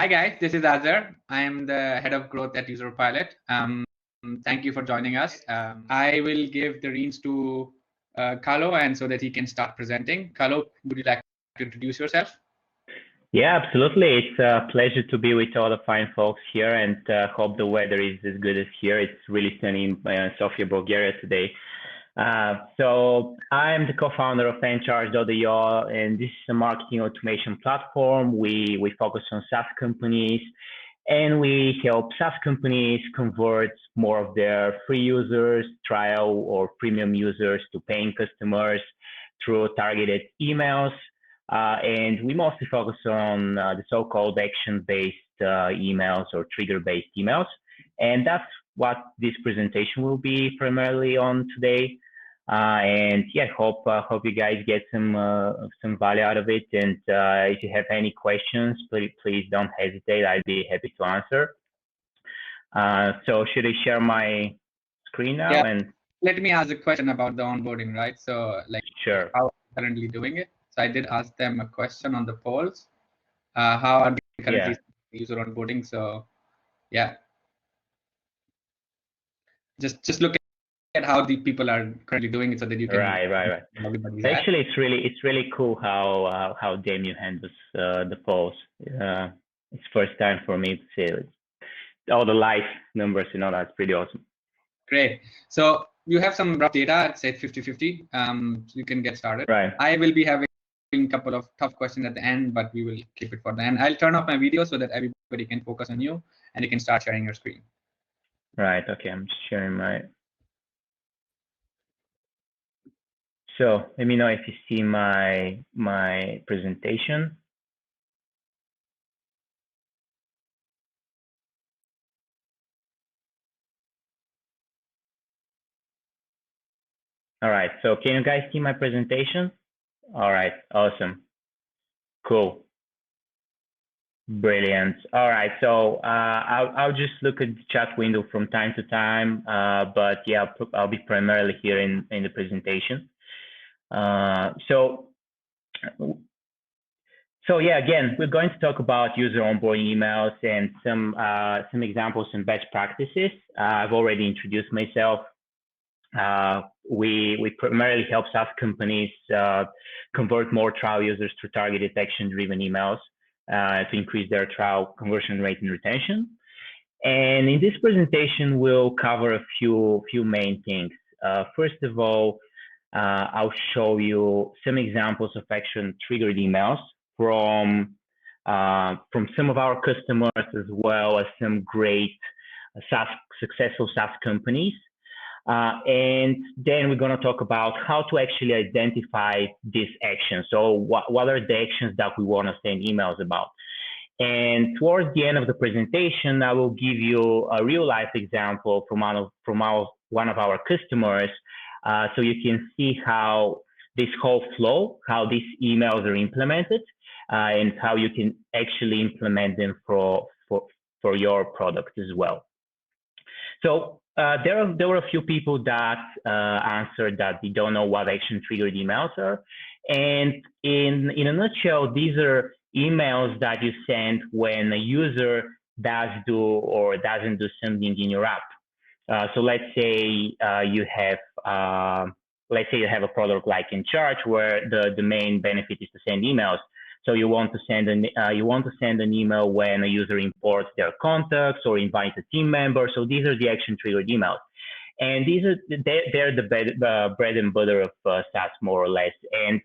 Hi guys, this is Azhar. I am the head of growth at User Pilot. Thank you for joining us. I will give the reins to Carlo, and so that he can start presenting. Carlo, would you like to introduce yourself? Yeah, absolutely. It's a pleasure to be with all the fine folks here, and hope the weather is as good as here. It's really sunny in Sofia, Bulgaria today. So I'm the co-founder of Encharge.io, and this is a marketing automation platform. We focus on SaaS companies, and we help SaaS companies convert more of their free users, trial or premium users to paying customers through targeted emails. And we mostly focus on the so-called action-based emails or trigger-based emails. And that's what this presentation will be primarily on today. And yeah, hope you guys get some value out of it. And if you have any questions, please don't hesitate. I'd be happy to answer. So should I share my screen now? Yeah. And let me ask a question about the onboarding, right? So, like, sure. how are you currently doing it? So I did ask them a question on the polls. How are they currently user onboarding? So, yeah, just look at how the people are currently doing it, so that you can Right. everybody's Actually, it's really cool how Damien handles the polls. It's first time for me to see it. All the live numbers, that's pretty awesome. Great. So you have some rough data. It's at 50-50. You can get started. Right. I will be having a couple of tough questions at the end, but we will keep it for the end. I'll turn off my video so that everybody can focus on you, and you can start sharing your screen. Right. Okay. I'm sharing my. So let me know if you see my presentation. All right. So can you guys see my presentation? All right. Awesome. Cool. Brilliant. All right. So I'll just look at the chat window from time to time. But yeah, I'll be primarily here in the presentation. So yeah, again, we're going to talk about user onboarding emails and some examples and best practices. I've already introduced myself. We primarily help SaaS companies convert more trial users through targeted action-driven emails to increase their trial conversion rate and retention. And in this presentation, we'll cover a few main things. First of all, I'll show you some examples of action-triggered emails from some of our customers, as well as some great successful SaaS companies. And then we're going to talk about how to actually identify these actions. So what are the actions that we want to send emails about? And towards the end of the presentation, I will give you a real life example from one of our customers, so you can see how this whole flow, how these emails are implemented, and how you can actually implement them for your product as well. So there were a few people that answered that they don't know what action-triggered emails are. And in a nutshell, these are emails that you send when a user does do or doesn't do something in your app. So let's say you have a product like Encharge, where the main benefit is to send emails. So you want to send an email when a user imports their contacts or invites a team member. So these are the action-triggered emails, and they're the bread and butter of SaaS, more or less. And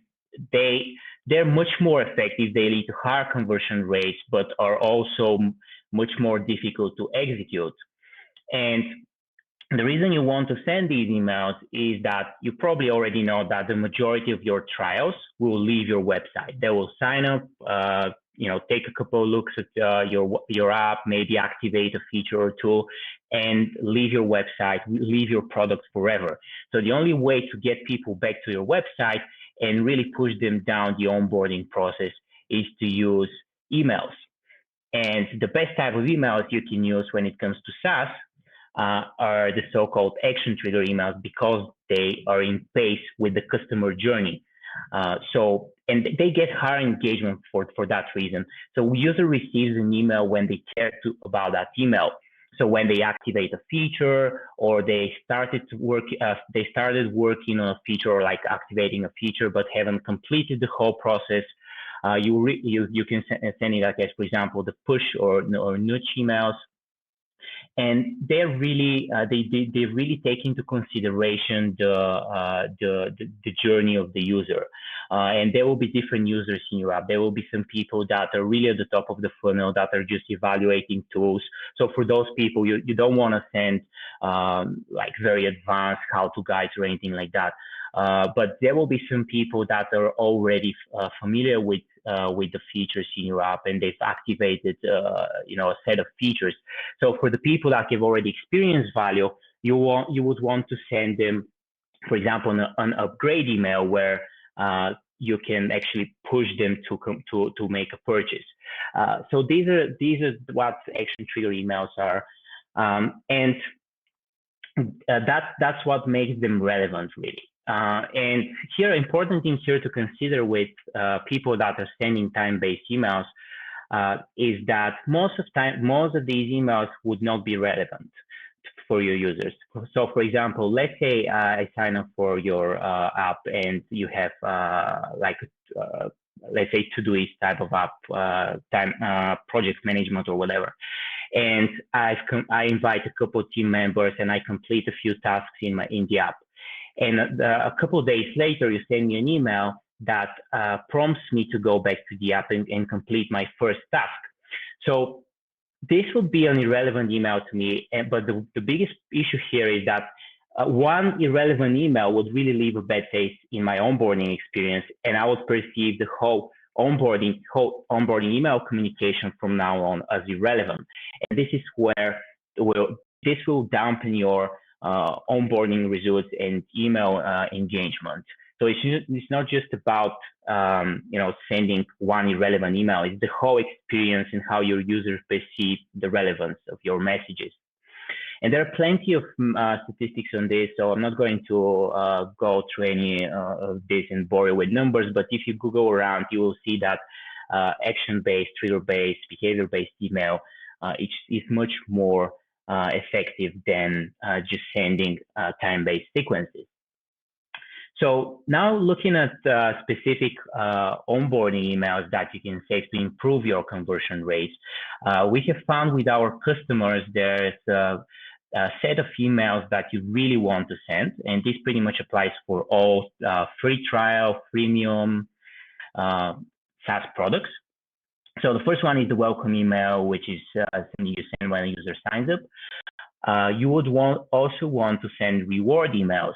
they're much more effective. They lead to higher conversion rates, but are also much more difficult to execute. And the reason you want to send these emails is that you probably already know that the majority of your trials will leave your website. They will sign up, take a couple of looks at your app, maybe activate a feature or two, and leave your website, leave your product forever. So the only way to get people back to your website and really push them down the onboarding process is to use emails. And the best type of emails you can use when it comes to SaaS are the so-called action trigger emails, because they are in pace with the customer journey. And they get higher engagement for that reason. So user receives an email when they care about that email. So when they activate a feature, or they started working on a feature, or like activating a feature but haven't completed the whole process, you can send it like as, for example, the push or nudge emails. And they're really they really take into consideration the journey of the user, and there will be different users in your app. There will be some people that are really at the top of the funnel, that are just evaluating tools. So for those people, you don't want to send like very advanced how-to guides or anything like that. But there will be some people that are already familiar with the features in your app, and they've activated a set of features. So for the people that have already experienced value, you would want to send them, for example, an upgrade email where you can actually push them to make a purchase. So these are what action trigger emails are, and that's what makes them relevant, really. And here, important thing here to consider with people that are sending time-based emails is that most of these emails would not be relevant for your users. So, for example, let's say I sign up for your app, and you have let's say Todoist type of app, project management or whatever. And I invite a couple of team members, and I complete a few tasks in the app. And a couple of days later, you send me an email that prompts me to go back to the app and complete my first task. So this would be an irrelevant email to me. But the biggest issue here is that one irrelevant email would really leave a bad taste in my onboarding experience, and I would perceive the whole onboarding email communication from now on as irrelevant. And this is where this will dampen your onboarding results and email engagement. So it's not just about sending one irrelevant email. It's the whole experience and how your users perceive the relevance of your messages. And there are plenty of statistics on this, so I'm not going to go through any of this and bore you with numbers, but if you Google around, you will see that action-based, trigger-based, behavior-based email is much more effective than just sending time-based sequences. So now looking at specific onboarding emails that you can save to improve your conversion rates, we have found with our customers there's a set of emails that you really want to send, and this pretty much applies for all free trial, freemium SaaS products. So the first one is the welcome email, which is something you send when a user signs up. You would also want to send reward emails.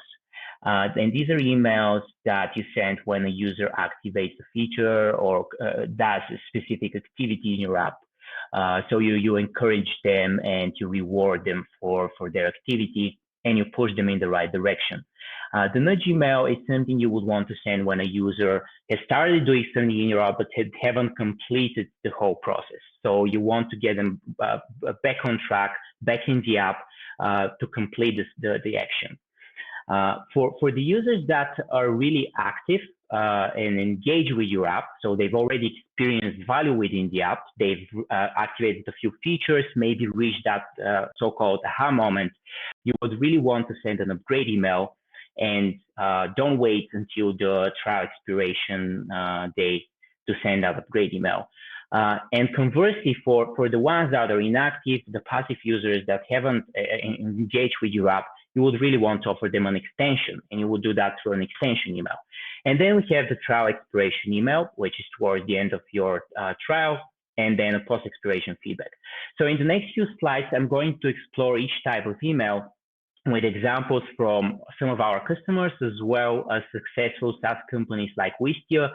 And these are emails that you send when a user activates a feature or does a specific activity in your app. So you encourage them and you reward them for their activity, and you push them in the right direction. The nudge email is something you would want to send when a user has started doing something in your app but haven't completed the whole process. So you want to get them back on track, back in the app to complete the action. For the users that are really active and engage with your app, so they've already experienced value within the app, they've activated a few features, maybe reached that so-called aha moment, you would really want to send an upgrade email, and don't wait until the trial expiration day to send that upgrade email. And conversely, for the ones that are inactive, the passive users that haven't engaged with your app, you would really want to offer them an extension, and you would do that through an extension email. And then we have the trial expiration email, which is towards the end of your trial, and then a post-expiration feedback. So in the next few slides, I'm going to explore each type of email with examples from some of our customers, as well as successful SaaS companies like Wistia.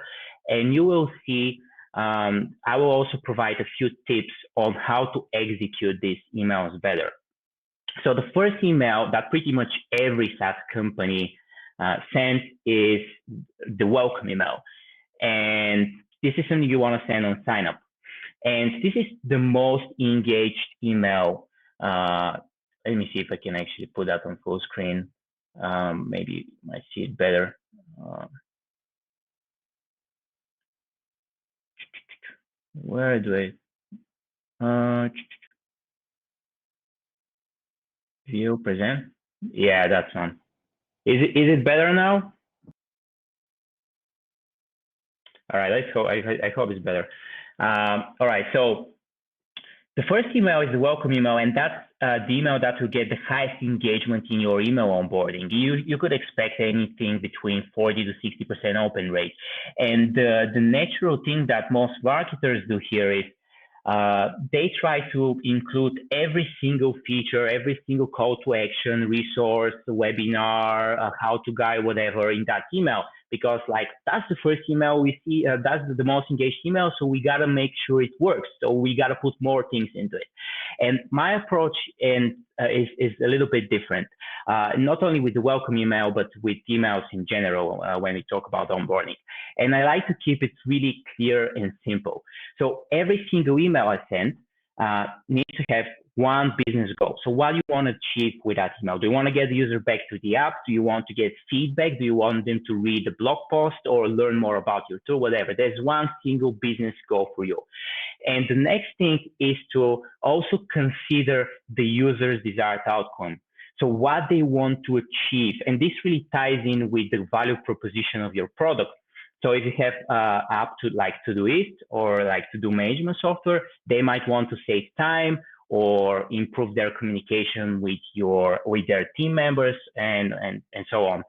And you will see, I will also provide a few tips on how to execute these emails better. So the first email that pretty much every SaaS company sends is the welcome email. And this is something you want to send on sign up. And this is the most engaged email. Let me see if I can actually put that on full screen. Maybe you might see it better. where do I view present? Yeah, that's one. Is it better now? All right, let's hope. I hope it's better. All right, so the first email is the welcome email, and that's the email that will get the highest engagement in your email onboarding. You could expect anything between 40 to 60% open rate. And the natural thing that most marketers do here is they try to include every single feature, every single call to action, resource, webinar, how-to guide, whatever in that email. Because like that's the first email we see, that's the most engaged email, so we gotta make sure it works. So we gotta put more things into it. And my approach is a little bit different, not only with the welcome email, but with emails in general when we talk about onboarding. And I like to keep it really clear and simple. So every single email I send needs to have one business goal. So what do you want to achieve with that email? Do you want to get the user back to the app? Do you want to get feedback? Do you want them to read the blog post or learn more about your tool? Whatever. There's one single business goal for you. And the next thing is to also consider the user's desired outcome. So what they want to achieve. And this really ties in with the value proposition of your product. So if you have app to like Todoist or like to-do management software, they might want to save time or improve their communication with their team members and so on.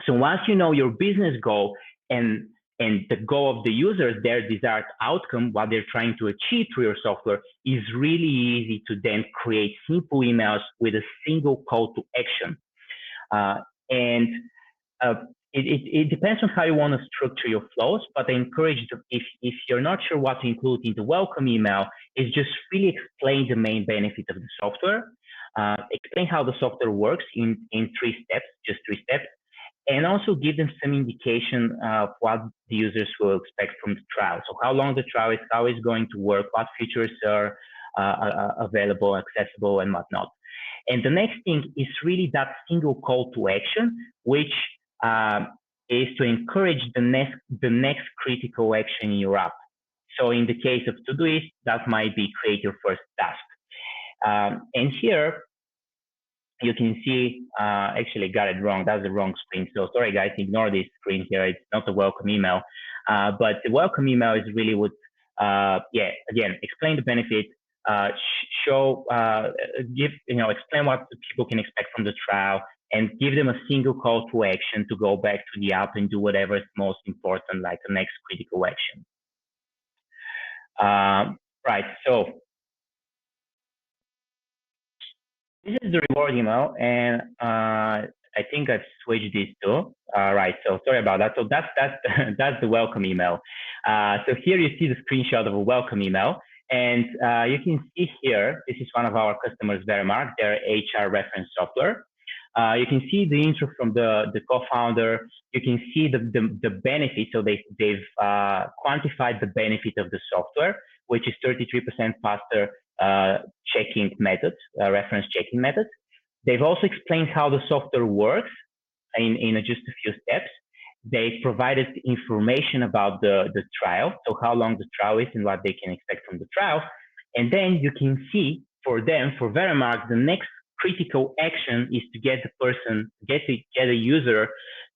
So once you know your business goal and the goal of the users, their desired outcome, what they're trying to achieve through your software, is really easy to then create simple emails with a single call to action. It depends on how you want to structure your flows, but I encourage you, if you're not sure what to include in the welcome email, is just really explain the main benefit of the software, explain how the software works in 3 steps, just 3 steps, and also give them some indication of what the users will expect from the trial. So how long the trial is, how it's going to work, what features are available, accessible, and whatnot. And the next thing is really that single call to action, which is to encourage the next critical action in your app. So in the case of Todoist, that might be create your first task. And here you can see, actually got it wrong. That's the wrong screen. So sorry guys, ignore this screen here. It's not a welcome email. But the welcome email is really what, again, explain the benefit, explain what people can expect from the trial, and give them a single call to action to go back to the app and do whatever is most important, like the next critical action. Right, so this is the reward email, and I think I've switched these two. Right, so sorry about that. So that's the welcome email. So here you see the screenshot of a welcome email, and you can see here, this is one of our customers, Verimark, their HR reference software. You can see the intro from the co-founder. You can see the benefit. So they've quantified the benefit of the software, which is 33% faster checking methods, reference checking methods. They've also explained how the software works in just a few steps. They provided information about the trial, so how long the trial is and what they can expect from the trial. And then you can see for Verimark, the next critical action is to get a user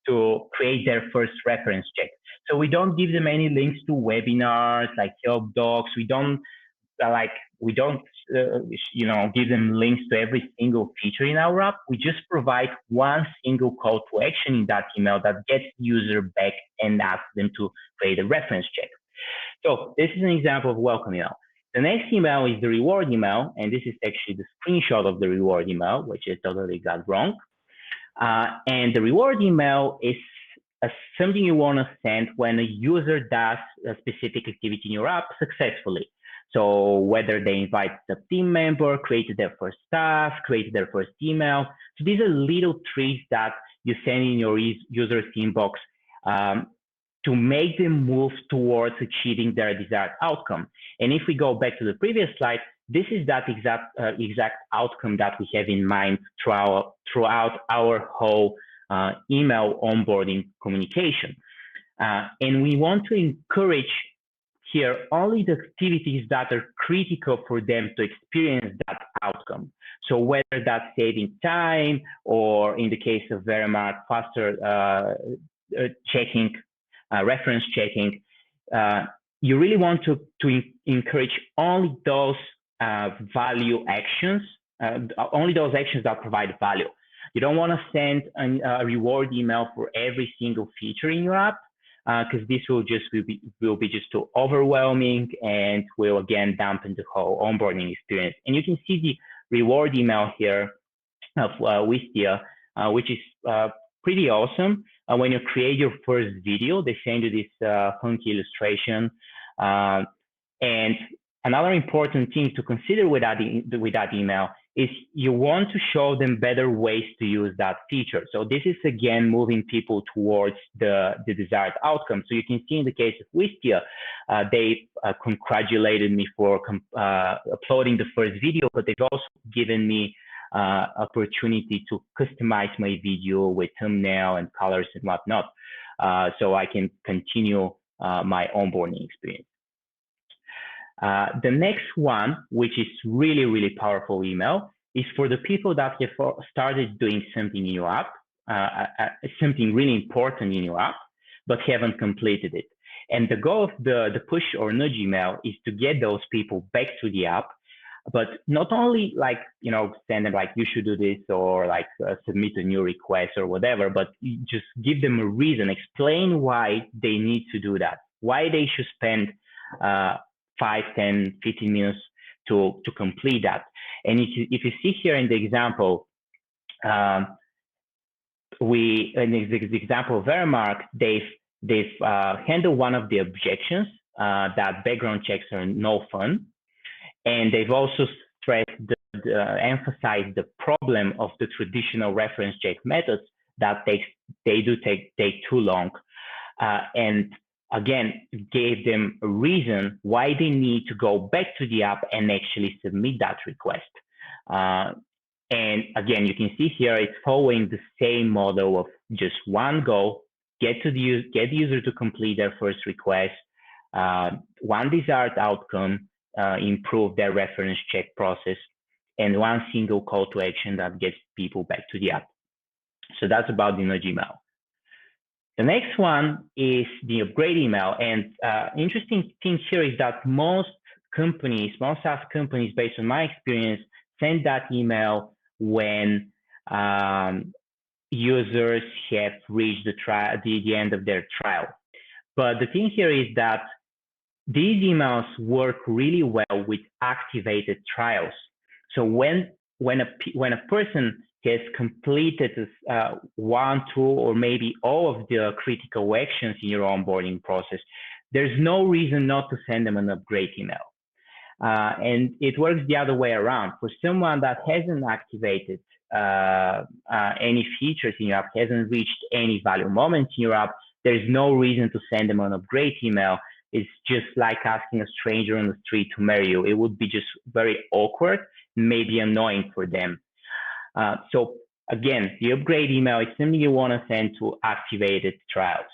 to create their first reference check. So we don't give them any links to webinars like help docs. We don't give them links to every single feature in our app. We just provide one single call to action in that email that gets the user back and asks them to create a reference check. So this is an example of welcome email. The next email is the reward email, and this is actually the screenshot of the reward email, which I totally got wrong. And the reward email is something you want to send when a user does a specific activity in your app successfully. So whether they invite a team member, created their first task, created their first email. So these are little treats that you send in your user's inbox to make them move towards achieving their desired outcome. And if we go back to the previous slide, this is that exact outcome that we have in mind throughout our whole email onboarding communication. And we want to encourage here only the activities that are critical for them to experience that outcome. So whether that's saving time, or in the case of Verimark, faster checking, reference checking, you really want to encourage only those value actions, only those actions that provide value. You don't want to send a reward email for every single feature in your app, because this will be just too overwhelming and will again dampen the whole onboarding experience. And you can see the reward email here of Wistia, which is pretty awesome. When you create your first video, they send you this funky illustration. And another important thing to consider with that email is you want to show them better ways to use that feature. So this is again moving people towards the desired outcome. So you can see in the case of Wistia, they congratulated me for uploading the first video, but they've also given me opportunity to customize my video with thumbnail and colors and whatnot, so I can continue my onboarding experience. The next one, which is really, really powerful email, is for the people that have started doing something in your app, something really important in your app, but haven't completed it. And the goal of the push or nudge email is to get those people back to the app, but not only like, you know, send them like, you should do this, or like submit a new request or whatever, but just give them a reason, explain why they need to do that, why they should spend 5, 10, 15 minutes to complete that. And if you see here in the example, in the example of Verimark, they've handled one of the objections, that background checks are no fun. And they've also stressed, emphasized the problem of the traditional reference check methods that they do take too long. And again, gave them a reason why they need to go back to the app and actually submit that request. And again, you can see here, it's following the same model of just one goal, get the user to complete their first request, one desired outcome, improve their reference check process, and one single call to action that gets people back to the app. So that's about the nudge email. The next one is the upgrade email. And interesting thing here is that most companies, most SaaS companies, based on my experience, send that email when users have reached the end of their trial. But the thing here is that these emails work really well with activated trials. So when a person has completed 1, 2, or maybe all of the critical actions in your onboarding process, there's no reason not to send them an upgrade email. And it works the other way around. For someone that hasn't activated any features in your app, hasn't reached any value moments in your app, there's no reason to send them an upgrade email. It's just like asking a stranger on the street to marry you. It would be just very awkward, maybe annoying for them. So again, the upgrade email is something you want to send to activated trials.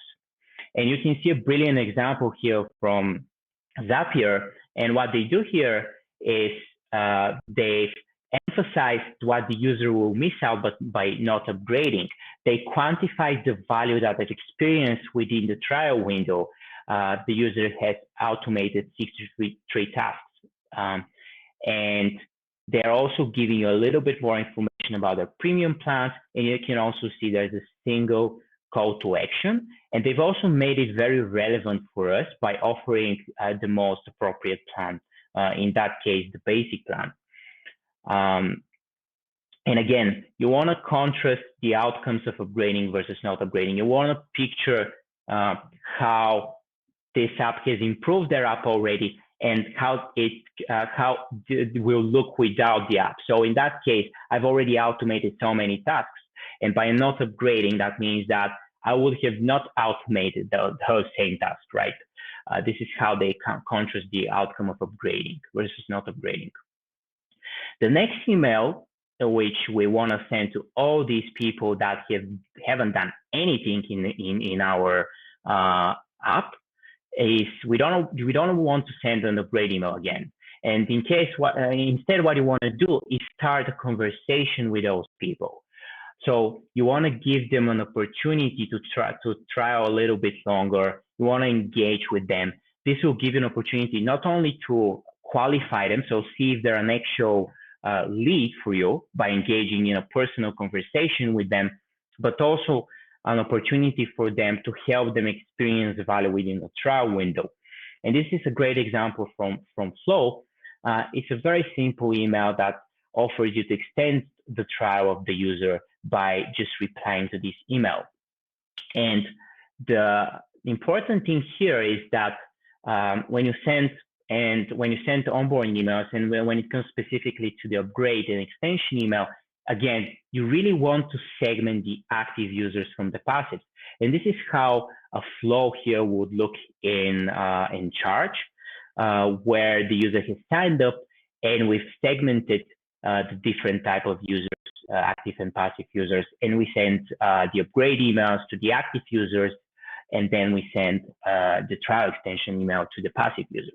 And you can see a brilliant example here from Zapier. And what they do here is they've emphasized what the user will miss out by not upgrading. They quantify the value that they've experienced within the trial window. The user has automated 63 tasks. And they're also giving you a little bit more information about their premium plans. And you can also see there's a single call to action. And they've also made it very relevant for us by offering the most appropriate plan. In that case, the basic plan. And again, you want to contrast the outcomes of upgrading versus not upgrading. You want to picture how this app has improved their app already and how it will look without the app. So in that case, I've already automated so many tasks. And by not upgrading, that means that I would have not automated those same tasks, right? This is how they contrast the outcome of upgrading versus not upgrading. The next email, which we want to send to all these people that haven't done anything in our app, is we don't want to send an upgrade email again. And instead, what you want to do is start a conversation with those people. So you want to give them an opportunity to try a little bit longer. You want to engage with them. This will give you an opportunity not only to qualify them, so see if they're an actual lead for you by engaging in a personal conversation with them, but also an opportunity for them to help them experience the value within a trial window. And this is a great example from Flow. It's a very simple email that offers you to extend the trial of the user by just replying to this email. And the important thing here is that when you send onboarding emails, and when it comes specifically to the upgrade and extension email, again, you really want to segment the active users from the passive. And this is how a flow here would look in Charge, where the user has signed up and we've segmented the different type of users, active and passive users, and we send the upgrade emails to the active users, and then we send the trial extension email to the passive users.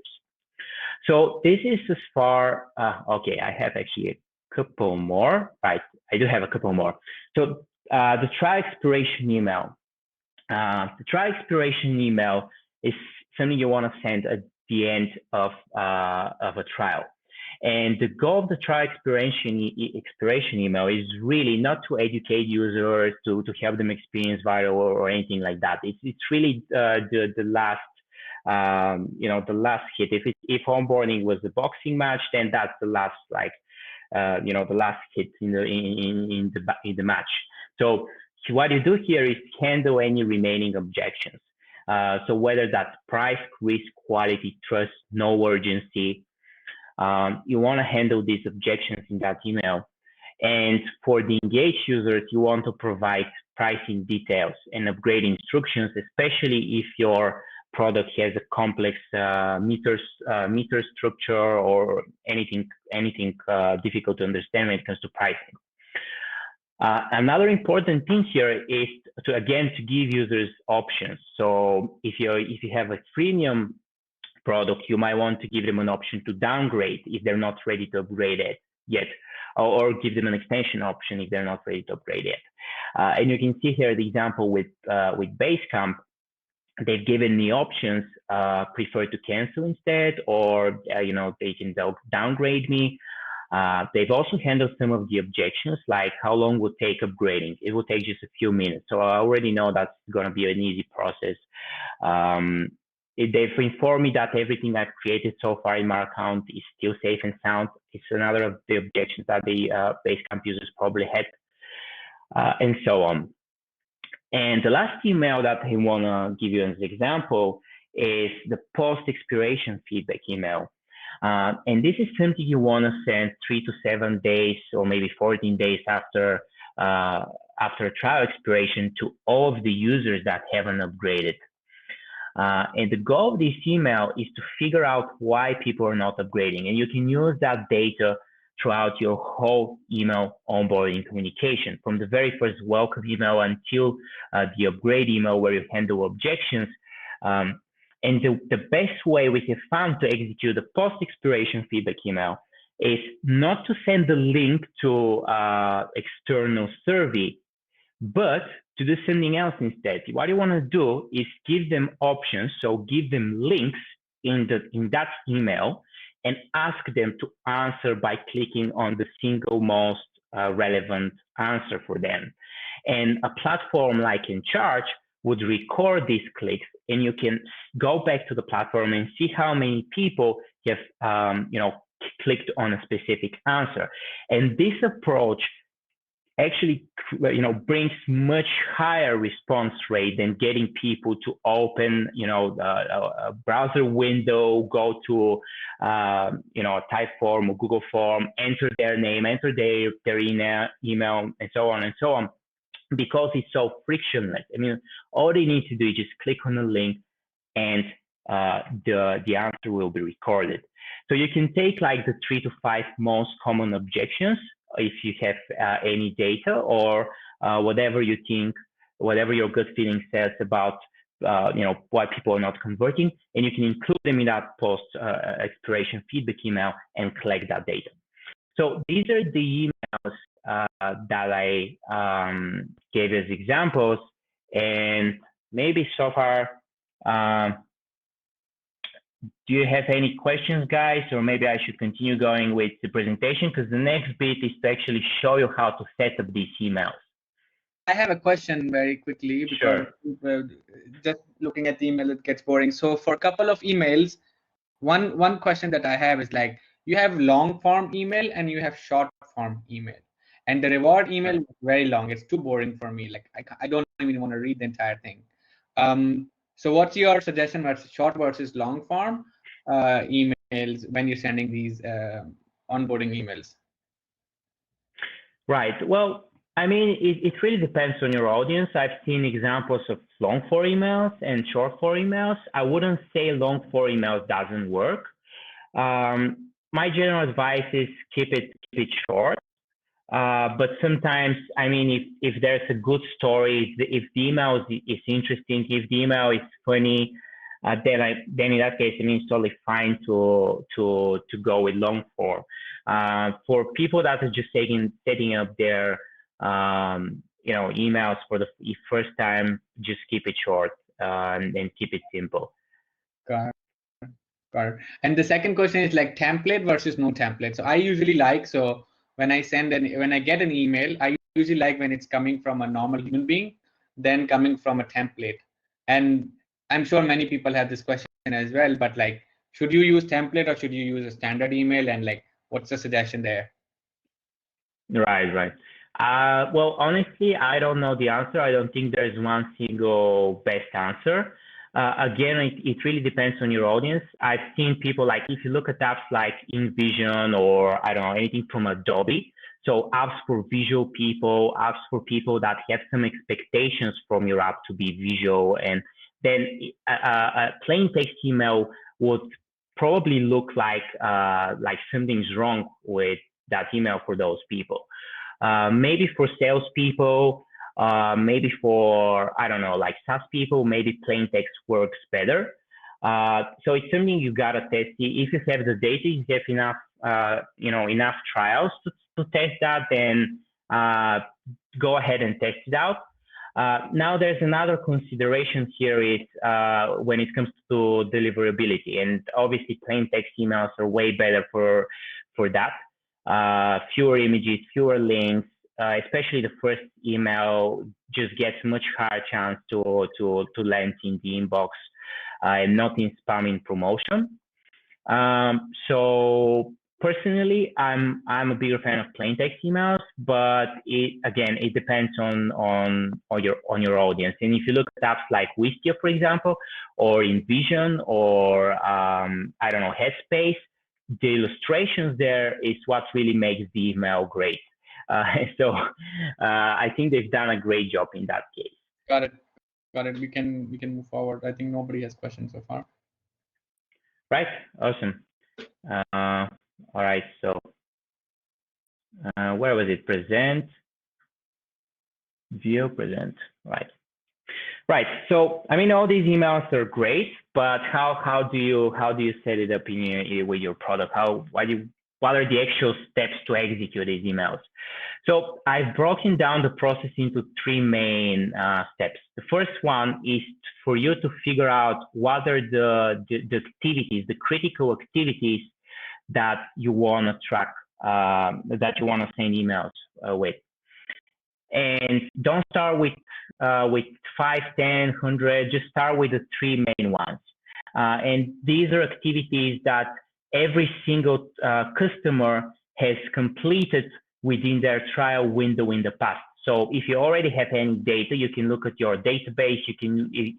So this is as far, okay, I have actually a couple more, right? I do have a couple more. So the trial expiration email. The trial expiration email is something you want to send at the end of a trial. And the goal of the trial expiration email is really not to educate users, to help them experience viral or anything like that. It's really the last, the last hit. If onboarding was the boxing match, then that's the last, the last hit in the match. So what you do here is handle any remaining objections. So whether that's price, risk, quality, trust, no urgency, you want to handle these objections in that email. And for the engaged users, you want to provide pricing details and upgrade instructions, especially if your product has a complex meter structure or anything difficult to understand when it comes to pricing. Another important thing here is to give users options. So if you have a freemium product, you might want to give them an option to downgrade if they're not ready to upgrade it yet, or give them an extension option if they're not ready to upgrade it. And you can see here the example with Basecamp. They've given me options, prefer to cancel instead, or they can downgrade me. They've also handled some of the objections, like how long would take upgrading. It will take just a few minutes. So I already know that's going to be an easy process. They've informed me that everything I've created so far in my account is still safe and sound. It's another of the objections that the Basecamp users probably had, and so on. And the last email that I want to give you as an example is the post-expiration feedback email. And this is something you want to send 3 to 7 days or maybe 14 days after trial expiration to all of the users that haven't upgraded. And the goal of this email is to figure out why people are not upgrading. And you can use that data throughout your whole email onboarding communication, from the very first welcome email until the upgrade email where you handle objections. And the best way we have found to execute the post-expiration feedback email is not to send the link to external survey, but to do something else instead. What you want to do is give them options, so give them links in that email, and ask them to answer by clicking on the single most relevant answer for them. And a platform like InCharge would record these clicks, and you can go back to the platform and see how many people have clicked on a specific answer. And this approach actually brings much higher response rate than getting people to open a browser window, go to a Typeform or Google form, enter their name, enter their email, and so on, because it's so frictionless. I mean, all they need to do is just click on the link, and the answer will be recorded. So you can take like the 3 to 5 most common objections, if you have any data, or whatever you think, whatever your gut feeling says about why people are not converting, and you can include them in that post expiration feedback email and collect that data. So these are the emails that I gave as examples, and maybe so far, do you have any questions, guys? Or maybe I should continue going with the presentation, because the next bit is to actually show you how to set up these emails. I have a question very quickly, because just looking at the email, it gets boring. So for a couple of emails, one question that I have is like, you have long form email and you have short form email, and the reward email is very long. It's too boring for me. Like I don't even want to read the entire thing. So what's your suggestion versus short versus long form emails when you're sending these onboarding emails? Right. Well, I mean, it really depends on your audience. I've seen examples of long form emails and short form emails. I wouldn't say long form emails doesn't work. My general advice is keep it short. But sometimes, I mean, if there's a good story, if the email is interesting, if the email is funny, then in that case, I mean, it's totally fine to go with long form. For people that are just setting up their emails for the first time, just keep it short and keep it simple. Got it. And the second question is like template versus no template. So I usually like, so when I get an email, I usually like when it's coming from a normal human being, then coming from a template. And I'm sure many people have this question as well, but like, should you use template or should you use a standard email? And like, what's the suggestion there? Right. Well, honestly, I don't know the answer. I don't think there's one single best answer. Again, it really depends on your audience. I've seen people, like, if you look at apps like InVision or I don't know, anything from Adobe. So apps for visual people, apps for people that have some expectations from your app to be visual. And then a plain text email would probably look like something's wrong with that email for those people. Maybe for salespeople, maybe for, I don't know, like SaaS people, maybe plain text works better. So it's something you gotta test. If you have the data, you have enough trials to test that, then go ahead and test it out. Now there's another consideration here is when it comes to deliverability, and obviously plain text emails are way better for that. Fewer images, fewer links, especially the first email just gets much higher chance to land in the inbox and not in spam in promotion. So personally, I'm a bigger fan of plain text emails, but it depends on your audience. And if you look at apps like Wistia, for example, or InVision, or I don't know, Headspace, the illustrations there is what really makes the email great. So I think they've done a great job in that case. Got it. We can move forward. I think nobody has questions so far. Right. Awesome. All right. So where was it? Present. View present. Right. So I mean, all these emails are great, but how do you set it up with your product? What are the actual steps to execute these emails? So I've broken down the process into three main steps. The first one is for you to figure out what are the activities, the critical activities that you want to track, that you want to send emails with. And don't start with 5, 10, 100, just start with the three main ones. And these are activities that every single customer has completed within their trial window in the past. So if you already have any data, you can look at your database,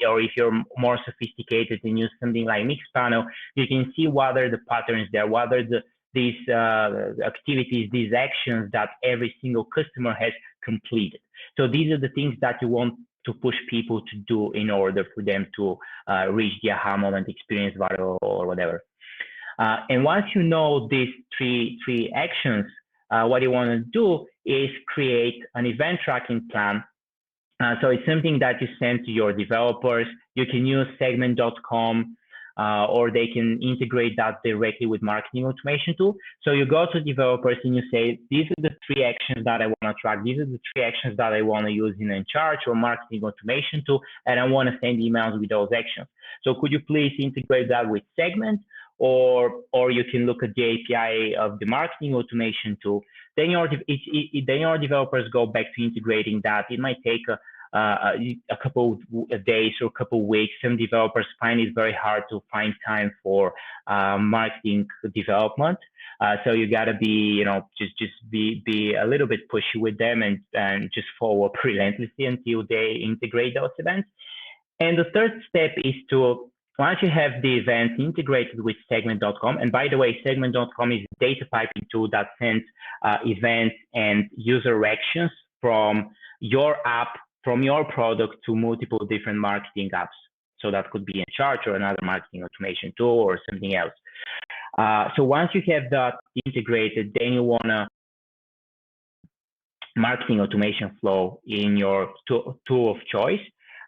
or if you're more sophisticated and use something like Mixpanel, you can see what are the patterns there, what are these activities, these actions that every single customer has completed. So these are the things that you want to push people to do in order for them to reach the aha moment, experience value, or whatever. And once you know these three actions, what you want to do is create an event tracking plan So it's something that you send to your developers. You can use segment.com, or they can integrate that directly with marketing automation tool. So you go to developers and you say, these are the 3 actions that I want to track. These are the 3 actions that I want to use in Encharge or marketing automation tool, and I want to send emails with those actions. So could you please integrate that with Segment, or you can look at the API of the marketing automation tool. Then your developers go back to integrating that. It might take a couple of days or a couple of weeks. Some developers find it very hard to find time for marketing development. So you gotta be, just be a little bit pushy with them and just follow up relentlessly until they integrate those events. And the third step is to, once you have the event integrated with segment.com, and by the way, segment.com is a data piping tool that sends events and user actions from your app, from your product to multiple different marketing apps. So that could be Encharge or another marketing automation tool or something else. So once you have that integrated, then you want to marketing automation flow in your tool of choice.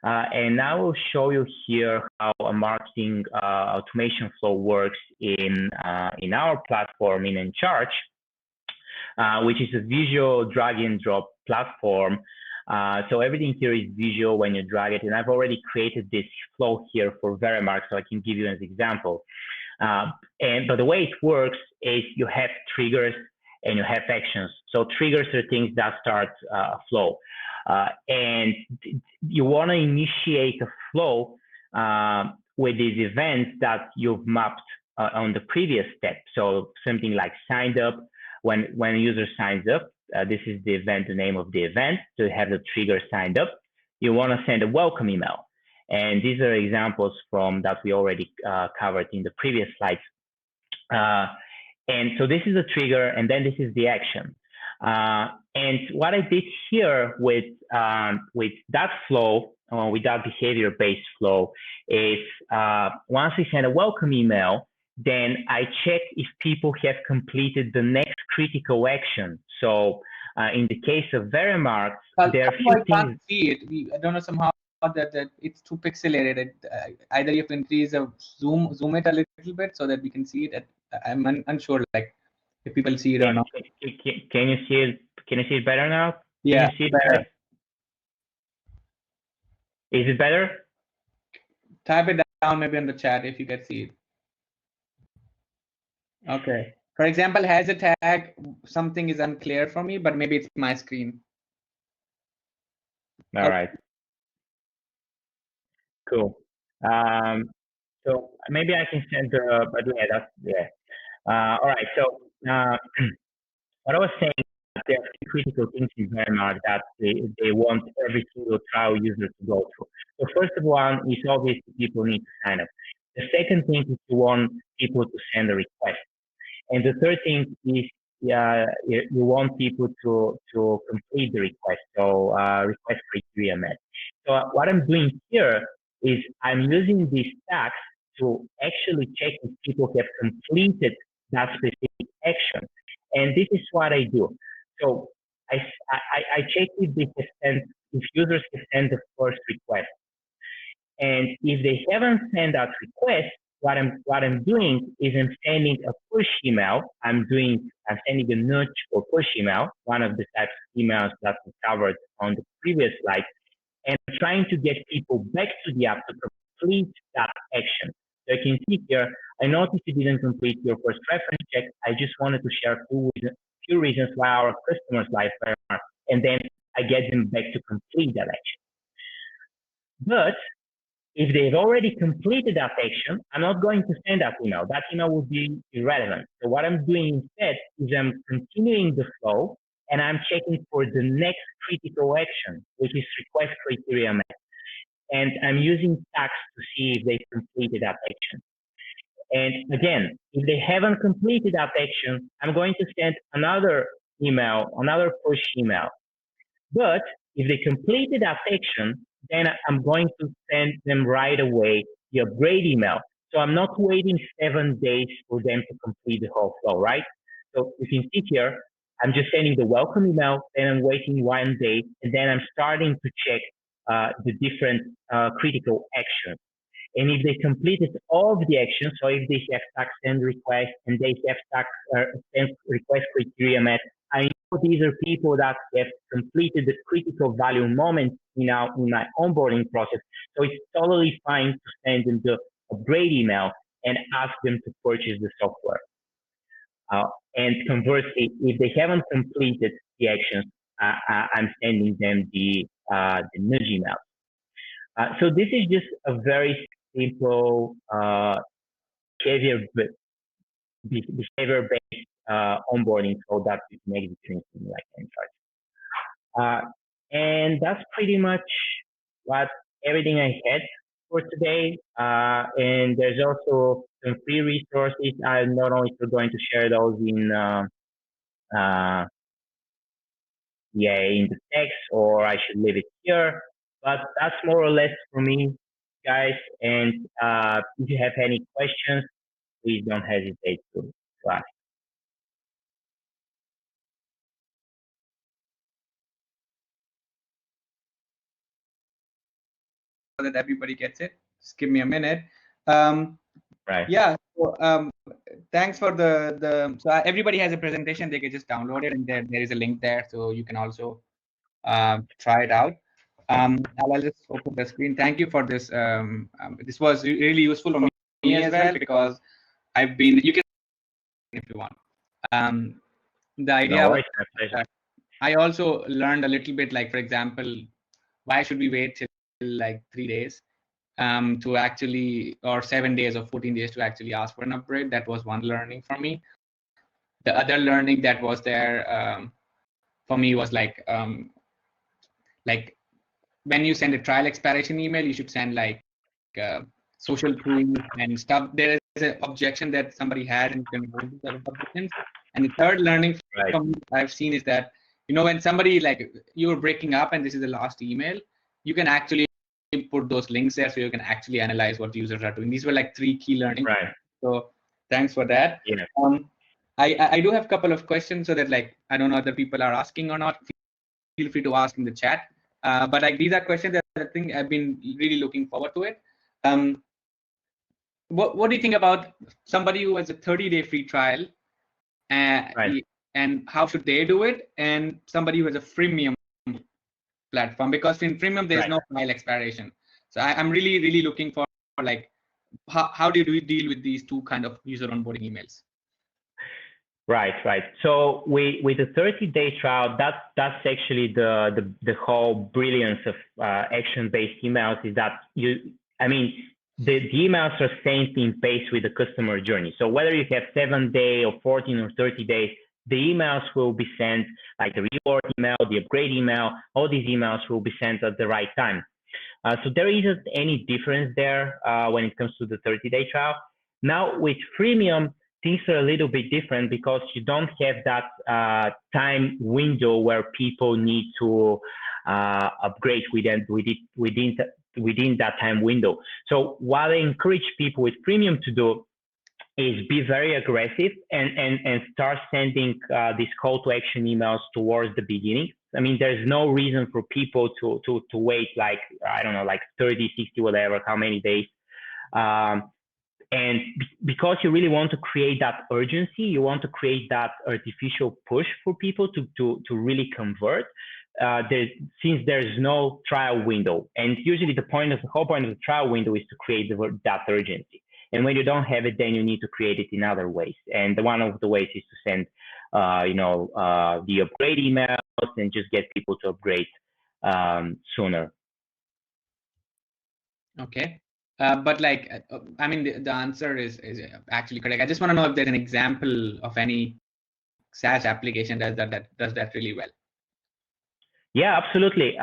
And I will show you here how a marketing automation flow works in our platform in Encharge, which is a visual drag and drop platform. So everything here is visual when you drag it. And I've already created this flow here for Verimark, so I can give you an example. But the way it works is you have triggers and you have actions. So triggers are things that start a flow. And you want to initiate a flow with these events that you've mapped on the previous step. So something like signed up, when a user signs up, this is the event, the name of the event. So you have the trigger signed up. You want to send a welcome email. And these are examples from that we already covered in the previous slides. And so this is a trigger, and then this is the action. And what I did here with that flow, with that behavior-based flow, is once I send a welcome email, then I check if people have completed the next critical action. So in the case of Verimark, there are a few things. I can't see it. I don't know somehow that it's too pixelated. Either you have to increase or zoom it a little bit so that we can see it. I'm unsure, like, if people see it or not. Can you see it? Can you see it better now? Yeah, can you see it better. Is it better? Type it down maybe in the chat if you can see it. Okay. For example, has a tag, something is unclear for me, but maybe it's my screen. All right. Cool. So maybe I can send but yeah. All right. So what I was saying, there are two critical things in Verimark that they want every single trial user to go through. So first of all, is obviously people need to sign up. The second thing is you want people to send a request. And the third thing is you want people to complete the request. So request criteria met. So what I'm doing here is I'm using these tags to actually check if people have completed that specific action. And this is what I do. So I check if users have sent the first request. And if they haven't sent that request, what I'm doing is I'm sending a push email. I'm sending a nudge or push email, one of the types of emails that we covered on the previous slide, and I'm trying to get people back to the app to complete that action. So you can see here, I noticed you didn't complete your first reference check. I just wanted to share a few reasons why our customers like Verimark, and then I get them back to complete that action. But if they've already completed that action, I'm not going to send that email. That email would be irrelevant. So what I'm doing instead is I'm continuing the flow, and I'm checking for the next critical action, which is request criteria met. And I'm using tags to see if they completed that action. And again, if they haven't completed that action, I'm going to send another email, another push email. But if they completed that action, then I'm going to send them right away the upgrade email. So I'm not waiting 7 days for them to complete the whole flow, right? So you can see here, I'm just sending the welcome email, then I'm waiting 1 day, and then I'm starting to check the different critical actions. And if they completed all of the actions, so if they have tax send request and they have tax send request criteria met, I know these are people that have completed the critical value moment in my onboarding process. So it's totally fine to send them the upgrade email and ask them to purchase the software. And conversely, if they haven't completed the actions, I'm sending them the nudge email. So this is just a very simple behavior-based onboarding flow that we make between like and and that's pretty much what everything I had for today. And there's also some free resources. I'm not only going to share those in in the text, or I should leave it here. But that's more or less for me, guys. And if you have any questions, please don't hesitate to ask. So that everybody gets it. Just give me a minute. Right. Yeah. So, thanks for the. So everybody has a presentation. They can just download it, and there is a link there, so you can also try it out. I'll just open the screen. Thank you for this. This was really useful for me as well, because I've been. You can, if you want. The idea. No, I also learned a little bit, like for example, why should we wait till like 3 days to actually, or 7 days or 14 days to actually ask for an upgrade? That was one learning for me. The other learning that was there for me was like when you send a trial expiration email, you should send like social proof and stuff. There is an objection that somebody had, and you can avoid these objections. And the third learning from I've seen is that, you know, when somebody, like, you're breaking up and this is the last email, you can actually put those links there so you can actually analyze what users are doing. These were like 3 key learnings. Right. So thanks for that. Yeah. I do have a couple of questions, so that, like, I don't know if the people are asking or not. Feel free to ask in the chat. But like, these are questions that I think I've been really looking forward to it. What do you think about somebody who has a 30-day free trial, and how should they do it? And somebody who has a freemium platform, because in freemium there's no file expiration. So I'm really looking for like, how do we deal with these 2 kind of user onboarding emails? Right. So with the 30-day trial, that's actually the whole brilliance of action-based emails, is that the emails are synced in pace with the customer journey. So whether you have 7-day or 14 or 30 days, the emails will be sent, like the reward email, the upgrade email, all these emails will be sent at the right time. So there isn't any difference there when it comes to the 30-day trial. Now with freemium, things are a little bit different, because you don't have that time window where people need to upgrade within that time window. So what I encourage people with freemium to do is be very aggressive and start sending these call to action emails towards the beginning. I mean, there's no reason for people to wait, like, I don't know, like 30, 60, whatever, how many days. And because you really want to create that urgency, you want to create that artificial push for people to really convert. Since there's no trial window, and usually the whole point of the trial window is to create that urgency. And when you don't have it, then you need to create it in other ways. And one of the ways is to send, the upgrade emails and just get people to upgrade sooner. Okay. But like, I mean, the answer is actually correct. I just want to know if there's an example of any SaaS application that does that really well. Yeah, absolutely.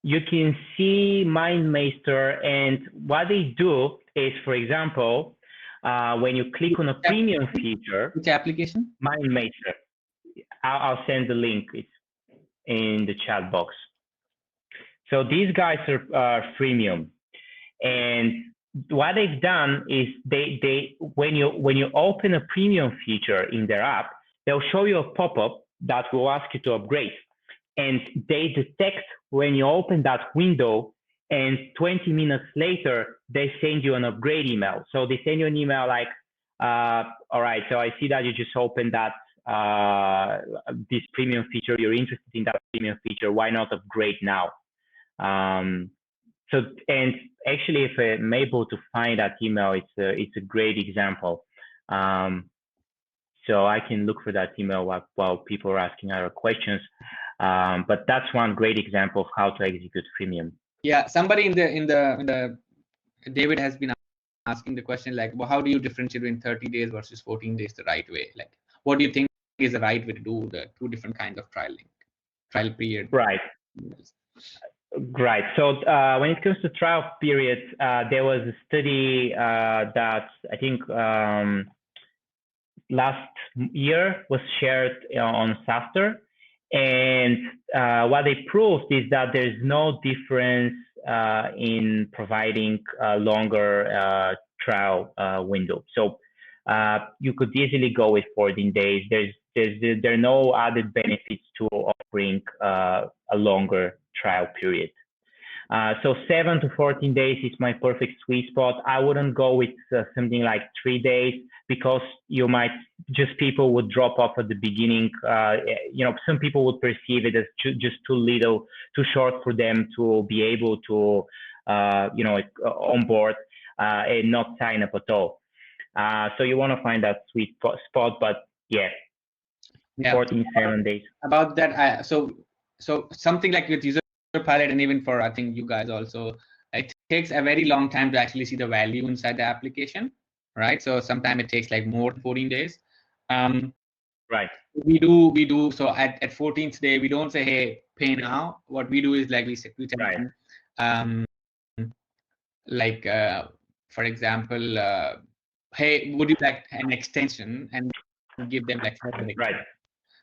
You can see MindMeister, and what they do is, for example, when you click on a premium feature. Which application? MindMeister. I'll send the link. It's in the chat box. So these guys are freemium, and what they've done is they when you open a premium feature in their app, they'll show you a pop-up that will ask you to upgrade. and they detect when you open that window, and 20 minutes later, they send you an upgrade email. So they send you an email like, all right, so I see that you just opened that this premium feature. You're interested in that premium feature. Why not upgrade now? So, and actually, if I'm able to find that email, it's a great example. So I can look for that email while people are asking other questions. But that's one great example of how to execute freemium. Yeah, somebody in the David has been asking the question like, well, how do you differentiate between 30 days versus 14 days the right way? Like, what do you think is the right way to do the two different kinds of trial period? Right. Right. So when it comes to trial periods, there was a study that I think last year was shared on SAFTR. And what they proved is that there's no difference in providing a longer trial window. So you could easily go with 14 days. There are no added benefits to offering a longer trial period. So 7 to 14 days is my perfect sweet spot. I wouldn't go with something like 3 days because you might people would drop off at the beginning. Some people would perceive it as just too little, too short for them to be able to, onboard and not sign up at all. So you want to find that sweet spot, but yeah. 14, 7 days. About that, so something like with user pilot, and even for I think you guys also, it takes a very long time to actually see the value inside the application, right? So sometimes it takes like more than 14 days. Right. We do. So at 14th day, we don't say, hey, pay now. What we do is like we tell them, for example, hey, would you like an extension, and give them like right.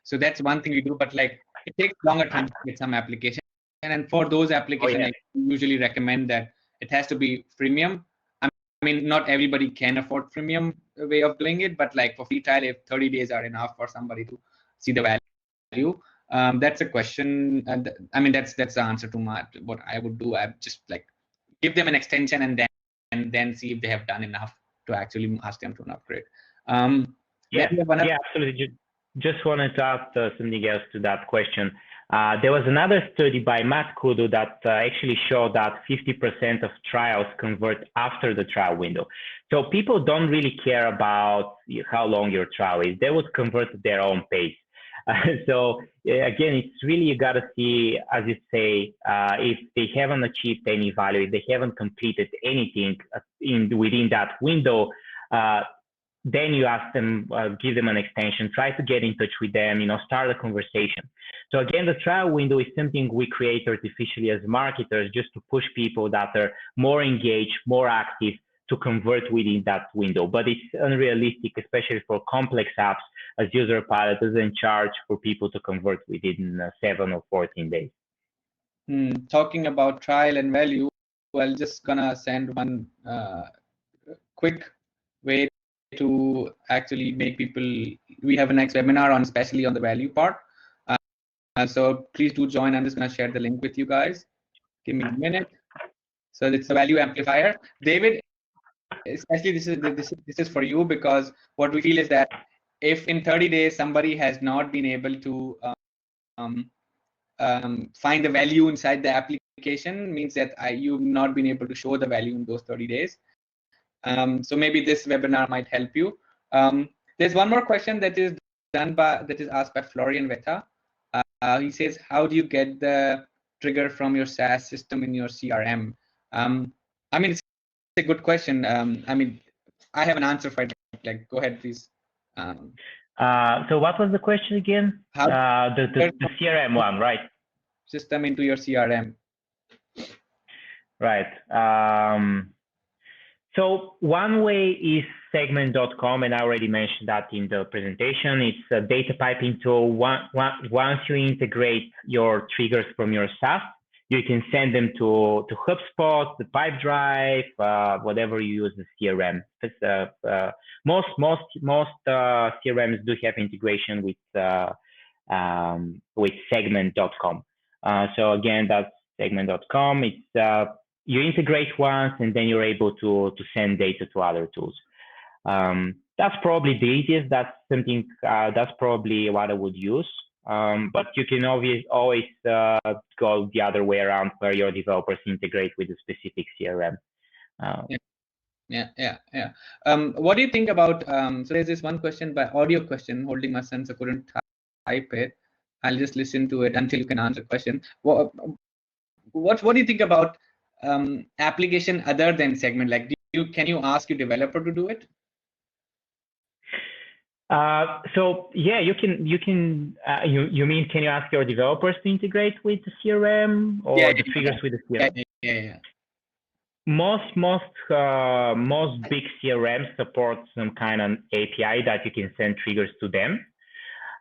So that's one thing we do, but like it takes longer time to get some application. And for those applications, I usually recommend that it has to be freemium. I mean, not everybody can afford freemium way of doing it, but like for free trial, if 30 days are enough for somebody to see the value, that's a question. I mean, that's the answer to what I would do. I just like give them an extension and then see if they have done enough to actually ask them to an upgrade. Yeah, absolutely. Just wanted to add something else to that question. There was another study by Matt Kudu that actually showed that 50% of trials convert after the trial window. So people don't really care about how long your trial is. They would convert at their own pace. So again, it's really, you got to see, as you say, if they haven't achieved any value, if they haven't completed anything within that window, then you ask them, give them an extension, try to get in touch with them, start a conversation. So again, the trial window is something we create artificially as marketers just to push people that are more engaged, more active to convert within that window. But it's unrealistic, especially for complex apps, as user pilot doesn't charge for people to convert within 7 or 14 days. Talking about trial and value, I'm just gonna send one quick way to actually make people. We have a next webinar on, especially on the value part. So please do join. I'm just gonna share the link with you guys. Give me a minute. So it's a value amplifier. David, especially this is for you, because what we feel is that if in 30 days somebody has not been able to find the value inside the application, means that you've not been able to show the value in those 30 days. So maybe this webinar might help you. There's one more question that is asked by Florian Veta. He says, how do you get the trigger from your SaaS system in your CRM? I mean, it's a good question. I mean, I have an answer for it. Like, go ahead, please. So what was the question again? The CRM one, right? System into your CRM. Right. So one way is segment.com, and I already mentioned that in the presentation. It's a data piping tool. Once you integrate your triggers from your SaaS, you can send them to HubSpot, the Pipedrive, whatever you use the CRM. Most CRMs do have integration with with segment.com. So again, that's segment.com. It's you integrate once and then you're able to send data to other tools. That's probably the easiest. That's something that's probably what I would use. But you can always go the other way around, where your developers integrate with a specific CRM. Yeah. What do you think about? So there's this one question by audio question. Holding my sense, I couldn't type it. I'll just listen to it until you can answer the question. What do you think about application other than Segment? Like, can you ask your developer to do it? So yeah, you can. You mean, can you ask your developers to integrate with the CRM or the triggers with the CRM? Yeah. Most big CRMs support some kind of API that you can send triggers to them.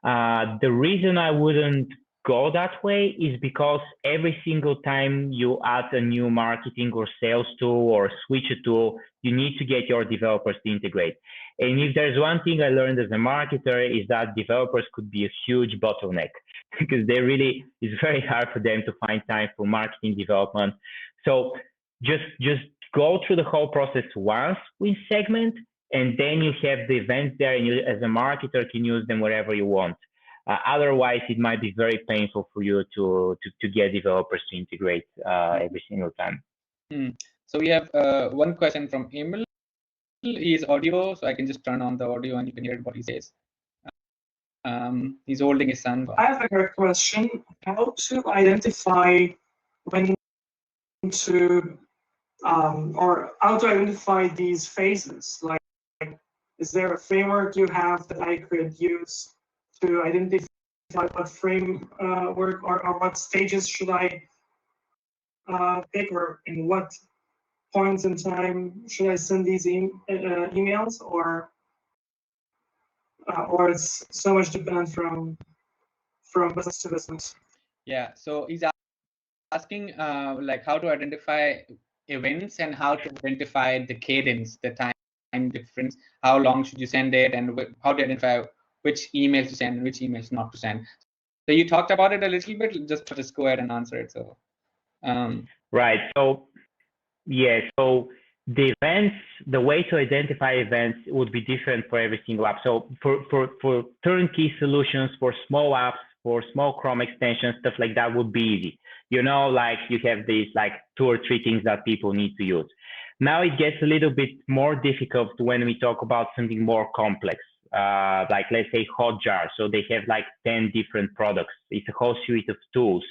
The reason I wouldn't go that way is because every single time you add a new marketing or sales tool or switch a tool, you need to get your developers to integrate. And if there's one thing I learned as a marketer, is that developers could be a huge bottleneck because it's very hard for them to find time for marketing development. So just go through the whole process once with Segment, and then you have the events there, and you, as a marketer, can use them wherever you want. Otherwise, it might be very painful for you to get developers to integrate every single time. So we have one question from Emil. He's audio, so I can just turn on the audio and you can hear what he says. He's holding his son. I have a question. How to identify when to or how to identify these phases? Like, is there a framework you have that I could use to identify what framework or what stages should I pick, or in what points in time should I send these emails, or it's so much dependent from business to business? Yeah, so he's asking like how to identify events and how to identify the cadence, the time difference, how long should you send it, and how to identify which emails to send and which emails not to send. So you talked about it a little bit. Just go ahead and answer it. So right. So yeah. So the events, the way to identify events would be different for every single app. So for turnkey solutions, for small apps, for small Chrome extensions, stuff like that would be easy. You know, like you have these like 2 or 3 things that people need to use. Now it gets a little bit more difficult when we talk about something more complex, like let's say Hotjar. So they have like 10 different products. It's a whole suite of tools.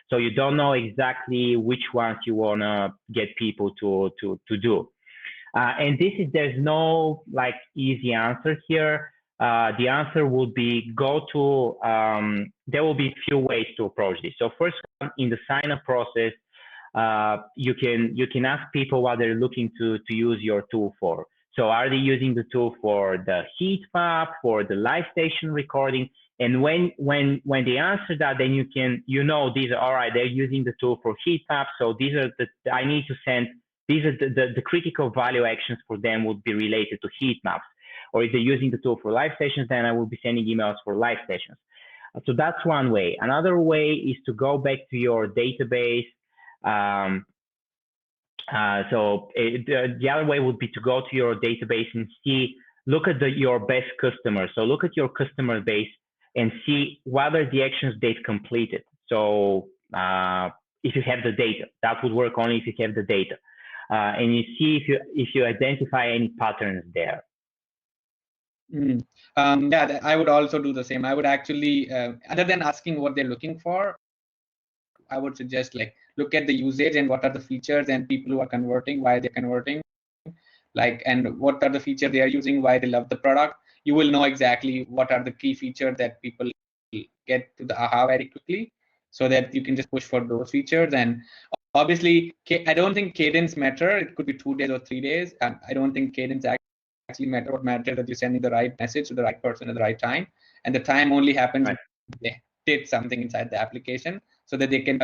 So you don't know exactly which ones you want to get people to do. And there's no like easy answer here. The answer would be there will be a few ways to approach this. So first, in the sign-up process, you can ask people what they're looking to use your tool for. So are they using the tool for the heat map, for the live station recording? And when they answer that, then these are all right. They're using the tool for heat map. So these are I need to send. These are the critical value actions for them would be related to heat maps. Or if they're using the tool for live stations, then I will be sending emails for live stations. So that's one way. Another way is to go back to your database. The other way would be to go to your database and look at your best customers. So look at your customer base and see what are the actions they've completed. So if you have the data, that would work only if you have the data. And you see if you identify any patterns there. Yeah, I would also do the same. I would actually, other than asking what they're looking for, I would suggest like look at the usage and what are the features and people who are converting, why they're converting, like, and what are the features they are using, why they love the product. You will know exactly what are the key features that people get to the aha very quickly, so that you can just push for those features. And obviously, I don't think cadence matter. It could be 2 days or 3 days. I don't think cadence actually matter. What matters is that you're sending the right message to the right person at the right time, and the time only happens when they did something inside the application, so that you can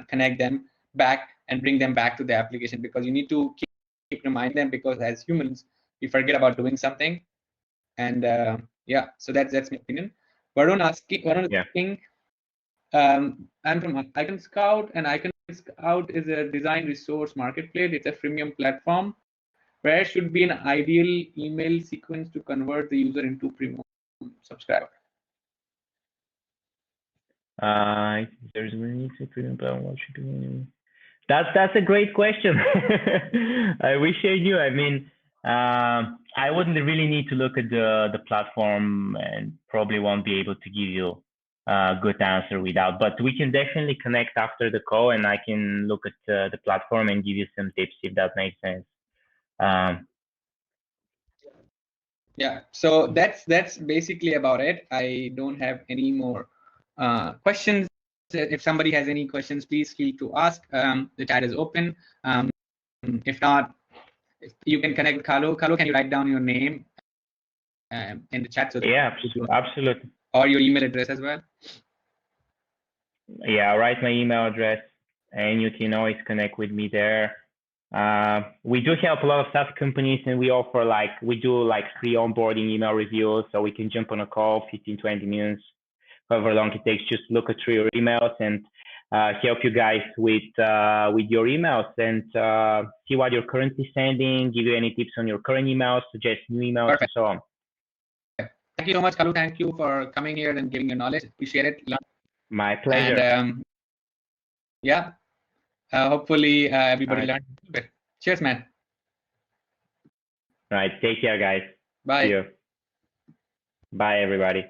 connect them back and bring them back to the application, because you need to keep reminding them, because as humans we forget about doing something. And yeah, so that's my opinion. Varun asking, Yeah. I'm from Icon Scout, and Icon Scout is a design resource marketplace. It's a freemium platform. Where should be an ideal email sequence to convert the user into premium subscriber? There's a premium plan. What should be? That's a great question. I wish I knew. I mean, I wouldn't really need to look at the platform and probably won't be able to give you a good answer without. But we can definitely connect after the call, and I can look at the platform and give you some tips if that makes sense. Yeah. So that's basically about it. I don't have any more questions. If somebody has any questions, please feel to ask. The chat is open. If not, you can connect with Carlo. Carlo, can you write down your name in the chat? So yeah, absolutely. Or your email address as well. Yeah, I'll write my email address, and you can always connect with me there. We do help a lot of SaaS companies, and we offer we do free onboarding email reviews, so we can jump on a call, 15-20 minutes, however long it takes, just look at through your emails and help you guys with your emails and see what you're currently sending, give you any tips on your current emails, suggest new emails, Perfect. and so on. Thank you so much, Kalu. Thank you for coming here and giving your knowledge. Appreciate it. My pleasure. And yeah, hopefully everybody learned a little bit. Cheers, man. All right. Take care, guys. Bye. See you. Bye, everybody.